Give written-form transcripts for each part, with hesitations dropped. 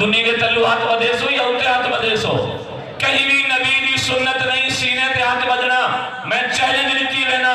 دنیا کے تلو ہاتھ بدیسو یا ہوتے ہاتھ بدیسو کہیں بھی نبی دی سنت نہیں سینے تے ہاتھ بدنا میں چیلنج لیتی لینا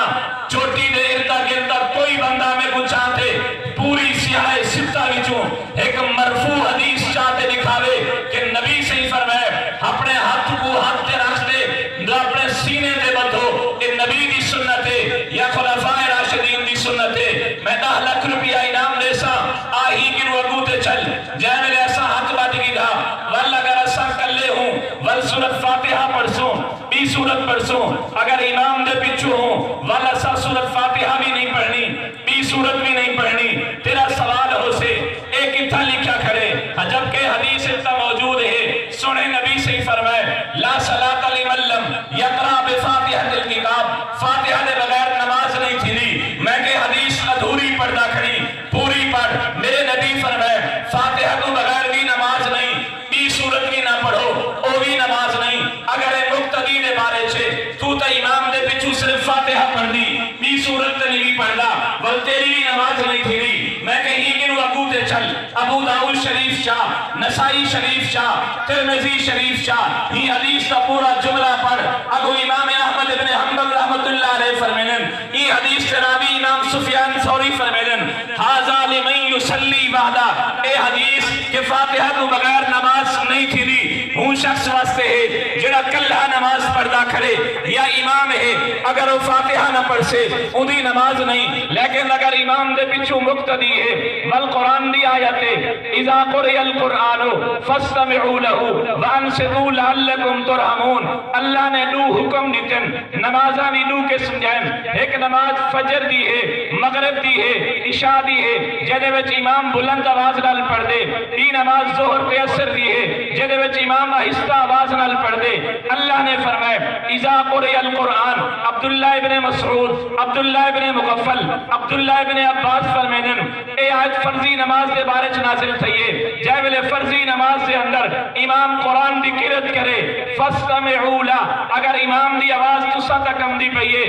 چوٹی دے ارتا گرتا کوئی بندہ میں کو چاہتے پوری سیاہ ستہ وچوں ایک مرفوع حدیث چاہتے دکھاوے کہ نبی سے ہی فرمائے اپنے ہاتھ کو ہاتھ تے رکھ دے اپنے سینے دے بدھو کہ نبی دی سنت ہے یا خلفائے راشدین دی سنت ہے میں 10 لاکھ روپیہ انعام دے سا آہی کی روگو تے چل جائے میرے ایسا ہاتھ بات کی گا واللہ اگر ایسا کر لے ہوں ول سورت فاتحہ پڑھسوں 20 سورت پڑھسوں اگر امام دے پچھو ہوں واللہ ایسا سورت فاتحہ بھی نہیں پڑھنی 20 سورت بھی نہیں پڑھنی تیرا سوال ہو سے ایک اتھا لکھا کھڑے جبکہ حدیث اتنا موجود ہے سنے نبی سے ہی فرمائے لا صلاة لمن لم یقرأ بفاتحہ الکتاب فاتحہ دے بغیر نماز نہیں تھی لی میں کہ حدیث ادھوری پڑھنا کھڑی پوری پڑھ میرے نبی فرمائے فاتحہ کو بغیر بھی نماز نہیں 20 سورت بھی نہ پڑھو او بھی نماز نہیں اگر مقتدی دے بارے چھے تو تا امام دے پچھو صرف فاتحہ پڑھ دی 20 سورت تے نہیں پڑھنا بل تیری بھی نماز نہیں تھی لی میں کہیں گنو ابو تے چل ابو داؤد شریف شاہ نسائی شریف شاہ ترمذی شریف شاہ ہی حدیث کا پورا جملہ پڑھ ابو امام احمد ابن حنبل رحمت اللہ علیہ فرمیدن یہ حدیث راوی امام سفیان ثوری فرمیدن ھذا لمن یصلی بعدا اے حدیث کہ فاتحہ کو بغیر نماز نہیں تھی دی ہوں شخص واسطے ہے جڑا کلہ نماز پڑھدا کھڑے یا امام ہے اگر وہ فاتحہ نہ پڑھ سے اندھی نماز نہیں لیکن اگر امام دے پچھو مقتدی ہے والقرآن دی آیت ہے اذا قرئ القرآن فاستمعوا له وانصتوا لعلکم ترحمون اللہ نے دو حکم دیتن نمازاں بھی دو قسم جائیں ایک نماز فجر دی ہے مغرب دی ہے عشاء دی ہے جدے وچ امام بلند آواز نال پڑھ دے یہ نماز ظہر تے عصر دی ہے جدے وچ امام آہستہ آواز نال پڑھ دے اللہ نے فرمائے اذا قرئ القرآن عبداللہ ابن مسعود عبداللہ ابن مغفل عبداللہ ابن عباس فرمیدن اے آج فرضی نماز دے بارے چ نازل تھئیے جائے ملے فرضی نماز دے اندر امام قرآن دی قرات کرے فاستمعوا لا اگر امام دی آواز تسا تک امدی پئیے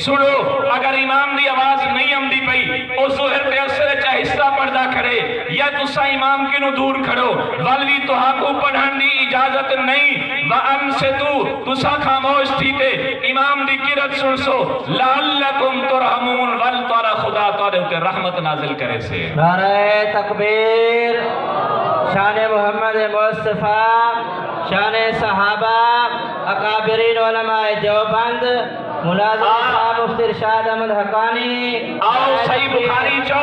سنو اگر امام دی آواز نہیں امدی پئی او ظہر تے عصر چ آہستہ پڑھدا کھڑے یا تسا امام کے نو دور کھڑو والوی تو کو پڑھن دی اجازت نہیں وانصتوا تسا خاموش تھیتے امام دی قرات سن سو لعلکم ترحمون والتارا خدا تارے تے رحمت نازل کرے سے نعرہ تکبیر شان محمد مصطفیٰ شان صحابہ اکابرین علماء دیوبند ملازم صاحب مفتی ارشاد احمد حقانی آؤ صحیح بخاری چو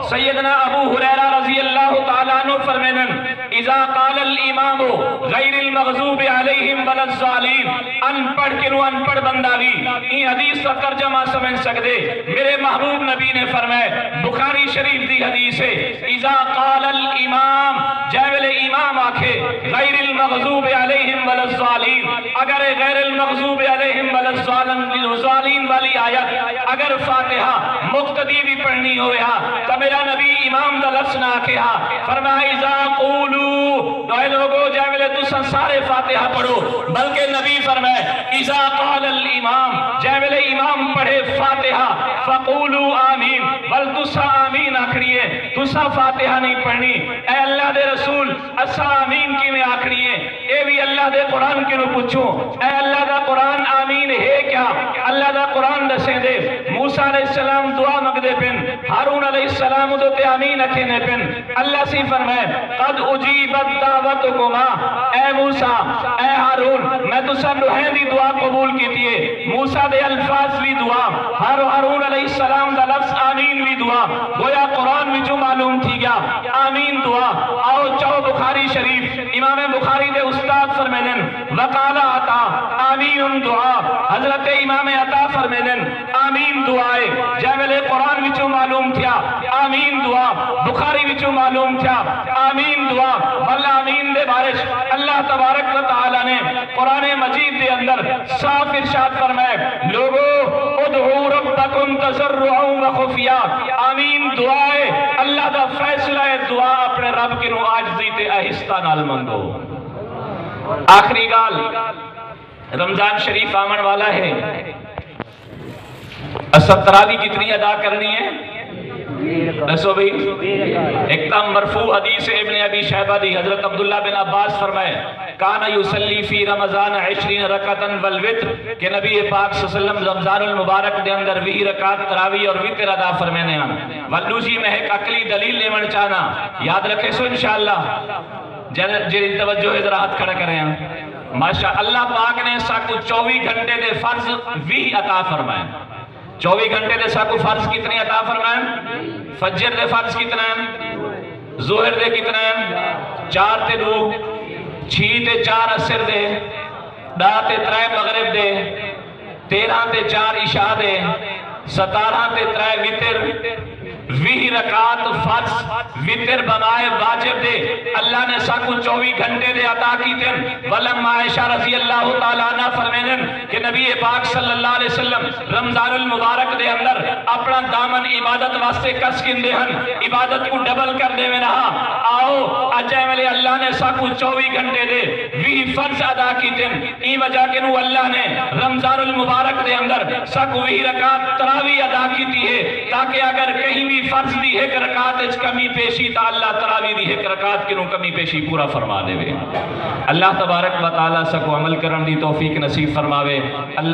سیدنا ابو ہریرہ رضی اللہ تعالیٰ عنہ فرمیدن اذا قال الامام غیر المغضوب علیہم ولا الضالین ان پڑھ کے نو ان پڑھ بندہ بھی یہ حدیث کا ترجمہ سمجھ سکتے میرے محبوب نبی نے فرمائے بخاری شریف دی حدیث ہے اذا قال الامام جاول امام آکھے غیر المغضوب علیہم ولا الضالین اگر غیر المغضوب علیہم ولا الضالین والی آیت اگر فاتحہ مقتدی بھی پڑھنی ہوئے تو میرا نبی امام دا لفظ نہ آکھے فرمایا اذا قولو دوئے لوگو جائے ملے تو سارے فاتحہ پڑھو بلکہ نبی فرمائے اذا قال الامام جائے ملے امام پڑھے فاتحہ فقولو آمین بل تسا آمین آکھڑیے تسا فاتحہ نہیں پڑھنی اے اللہ دے رسول اسا آمین کی میں آکھڑیے اے بھی اللہ دے قرآن کی نو پوچھو اے اللہ دا قرآن آمین ہے کیا اللہ دا قرآن دسیں دے موسیٰ علیہ السلام دعا مگدے پن ہارون علیہ السلام دو تے آمین اکھینے پن اللہ سی فرمائے قد اجیبت دعوتکما اے موسیٰ اے ہارون میں تو سب لوہیں دی دعا قبول کی دیئے موسیٰ دے الفاظ بھی دعا ہارون علیہ السلام دا لفظ آمین بھی دعا گویا قرآن بھی جو معلوم تھی گیا آمین دعا آؤ چاہو بخاری شریف امام بخاری دے استاد فرمیدن وقال عطا آمین دعا حضرت امام عطا فرمیدن آمین دعائے جامل قرآن وچو معلوم تھیا آمین دعا بخاری وچو معلوم تھیا آمین دعا واللہ آمین دے بارش اللہ تبارک و تعالی نے قرآن مجید دے اندر صاف ارشاد فرمائے لوگو ادعو ربکم تضرعا و خفیا آمین دعائے اللہ دا فیصلہ دعا اپنے رب کے نو عاجزی تے آہستہ نال منگو آخری گال رمضان شریف آمن والا ہے اسب تراوی کتنی ادا کرنی ہے دسو بھائی ایک تام مرفوع حدیث ابن ابی شیبہ دی حضرت عبداللہ بن عباس فرمائے کانا یصلی فی رمضان 20 رکعتن والوتر کہ نبی پاک صلی اللہ علیہ وسلم رمضان المبارک دے اندر 20 رکعت تراویح اور وتر ادا فرمینے ہیں ولوجی میں ایک عقلی دلیل لیون چاہنا یاد رکھے سو انشاءاللہ جن توجہ ادھر ہاتھ کھڑا کریں ماشاء اللہ پاک نے ساکو 24 گھنٹے دے فرض 20 عطا فرمائے 24 گھنٹے دے ساکو فرض کتنے عطا فرمائے فجر دے فرض کتنے ہیں ظہر دے کتنے ہیں 4 تے 2 6 تے 4 عصر دے 10 تے 3 مغرب دے 13 تے 4 عشاء دے 17 تے 3 وتر 20 رکعات فرض وتر بنائے واجب دے اللہ نے ساکو 24 گھنٹے دے عطا کی تن ولما عائشہ رضی اللہ تعالیٰ عنہ فرمینن کہ نبی پاک صلی اللہ علیہ وسلم رمضان المبارک دے اندر اپنا دامن عبادت واسطے کس کندے ہن عبادت کو ڈبل کر دے میں رہا آؤ اجائے ملے اللہ نے ساکو 24 گھنٹے دے 20 فرض ادا کی تن ای وجہ کے نو اللہ نے رمضان المبارک دے اندر ساکو 20 رکعات تراویح ادا کی تھی ہے تاکہ اگر کہیں بھی فرض دی ایک رکعت اچ کمی پیشی تا اللہ تراویح دی ایک رکعت کنوں کمی پیشی پورا فرما دے وے اللہ تبارک و تعالی سکو عمل کرن دی توفیق نصیب فرماوے اللہ